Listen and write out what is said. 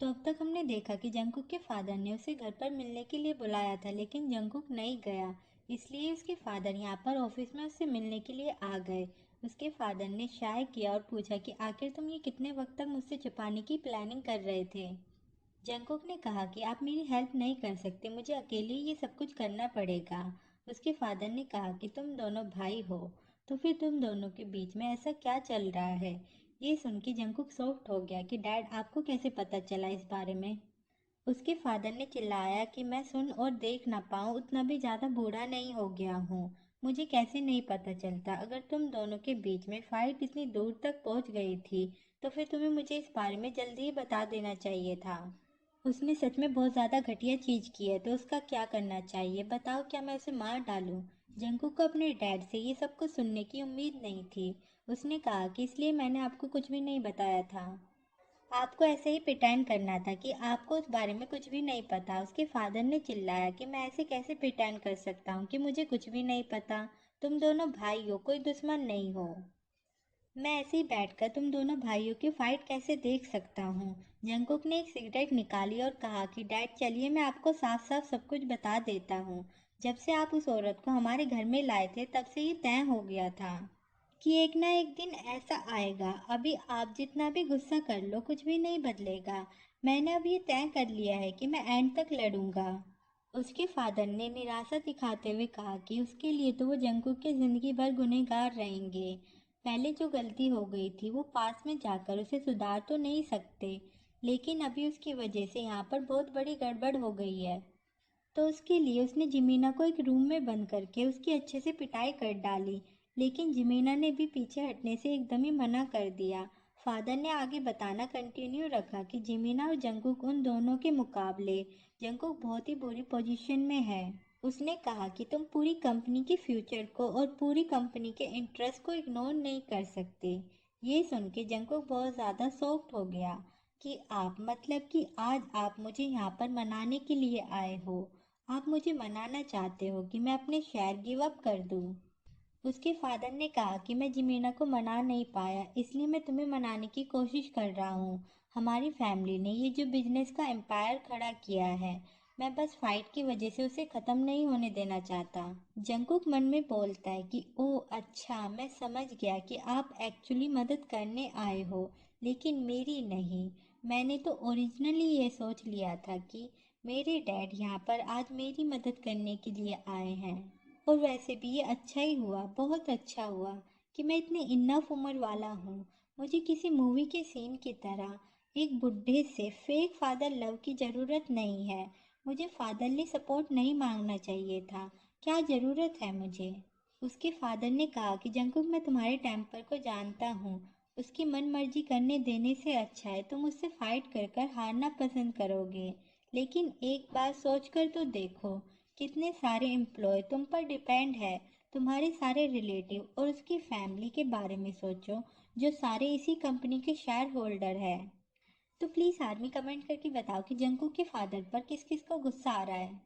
तो अब तक हमने देखा कि जंगकुक के फादर ने उसे घर पर मिलने के लिए बुलाया था, लेकिन जंगकुक नहीं गया। इसलिए उसके फादर यहाँ पर ऑफिस में उससे मिलने के लिए आ गए। उसके फादर ने शाय किया और पूछा कि आखिर तुम ये कितने वक्त तक मुझसे छुपाने की प्लानिंग कर रहे थे। जंगकुक ने कहा कि आप मेरी हेल्प नहीं कर सकते, मुझे अकेले ये सब कुछ करना पड़ेगा। उसके फादर ने कहा कि तुम दोनों भाई हो, तो फिर तुम दोनों के बीच में ऐसा क्या चल रहा है। ये सुन के जंगकुक शॉक्ड हो गया कि डैड, आपको कैसे पता चला इस बारे में। उसके फादर ने चिल्लाया कि मैं सुन और देख ना पाऊँ उतना भी ज़्यादा बूढ़ा नहीं हो गया हूँ। मुझे कैसे नहीं पता चलता। अगर तुम दोनों के बीच में फाइट इतनी दूर तक पहुँच गई थी तो फिर तुम्हें मुझे इस बारे में जल्दी ही बता देना चाहिए था। उसने सच में बहुत ज़्यादा घटिया चीज़ की है, तो उसका क्या करना चाहिए बताओ, क्या मैं उसे मार डालूं? जंकू को अपने डैड से ये सब कुछ सुनने की उम्मीद नहीं थी। उसने कहा कि इसलिए मैंने आपको कुछ भी नहीं बताया था। आपको ऐसे ही प्रिटेंड करना था कि आपको उस बारे में कुछ भी नहीं पता। उसके फादर ने चिल्लाया कि मैं ऐसे कैसे प्रिटेंड कर सकता हूँ कि मुझे कुछ भी नहीं पता। तुम दोनों भाई हो, कोई दुश्मन नहीं हो। मैं ऐसे ही बैठकर तुम दोनों भाइयों की फाइट कैसे देख सकता हूँ। जंगकुक ने एक सिगरेट निकाली और कहा कि डैड चलिए मैं आपको साफ साफ सब कुछ बता देता हूँ। जब से आप उस औरत को हमारे घर में लाए थे तब से ये तय हो गया था कि एक ना एक दिन ऐसा आएगा। अभी आप जितना भी गुस्सा कर लो कुछ भी नहीं बदलेगा। मैंने अब ये तय कर लिया है कि मैं एंड तक लड़ूंगा। उसके फादर ने निराशा दिखाते हुए कहा कि उसके लिए तो वो जंगकुक के जिंदगी भर गुनहगार रहेंगे। पहले जो गलती हो गई थी वो पास में जाकर उसे सुधार तो नहीं सकते, लेकिन अभी उसकी वजह से यहाँ पर बहुत बड़ी गड़बड़ हो गई है। तो उसके लिए उसने जिमीना को एक रूम में बंद करके उसकी अच्छे से पिटाई कर डाली। लेकिन जिमीना ने भी पीछे हटने से एकदम ही मना कर दिया। फादर ने आगे बताना कंटिन्यू रखा कि जिमीना और जंगकुक उन दोनों के मुकाबले जंगकुक बहुत ही बुरी पोजीशन में है। उसने कहा कि तुम पूरी कंपनी के फ्यूचर को और पूरी कंपनी के इंटरेस्ट को इग्नोर नहीं कर सकते। ये सुन के जंगकुक बहुत ज़्यादा शॉक्ड हो गया कि आप मतलब कि आज आप मुझे यहाँ पर मनाने के लिए आए हो। आप मुझे मनाना चाहते हो कि मैं अपने शेयर गिव अप कर दूँ। उसके फादर ने कहा कि मैं जिमीना को मना नहीं पाया, इसलिए मैं तुम्हें मनाने की कोशिश कर रहा हूँ। हमारी फैमिली ने ये जो बिजनेस का एम्पायर खड़ा किया है, मैं बस फाइट की वजह से उसे ख़त्म नहीं होने देना चाहता। जंकुक मन में बोलता है कि ओह अच्छा, मैं समझ गया कि आप एक्चुअली मदद करने आए हो, लेकिन मेरी नहीं। मैंने तो ओरिजिनली ये सोच लिया था कि मेरे डैड यहाँ पर आज मेरी मदद करने के लिए आए हैं। और वैसे भी ये अच्छा ही हुआ, बहुत अच्छा हुआ कि मैं इतने इनफ उम्र वाला हूँ। मुझे किसी मूवी के सीन की तरह एक बुढ़े से फेक फादर लव की ज़रूरत नहीं है। मुझे फादरली सपोर्ट नहीं मांगना चाहिए था। क्या ज़रूरत है मुझे? उसके फादर ने कहा कि जंकुक, मैं तुम्हारे टेम्पर को जानता हूँ। उसकी मन मर्जी करने देने से अच्छा है तुम उससे फाइट कर कर हारना पसंद करोगे। लेकिन एक बार सोच कर तो देखो, कितने सारे एम्प्लॉय तुम पर डिपेंड है। तुम्हारे सारे रिलेटिव और उसकी फैमिली के बारे में सोचो, जो सारे इसी कंपनी के शेयर होल्डर है। तो प्लीज़ आर्मी कमेंट करके बताओ कि जंकू के फादर पर किस किस को गुस्सा आ रहा है।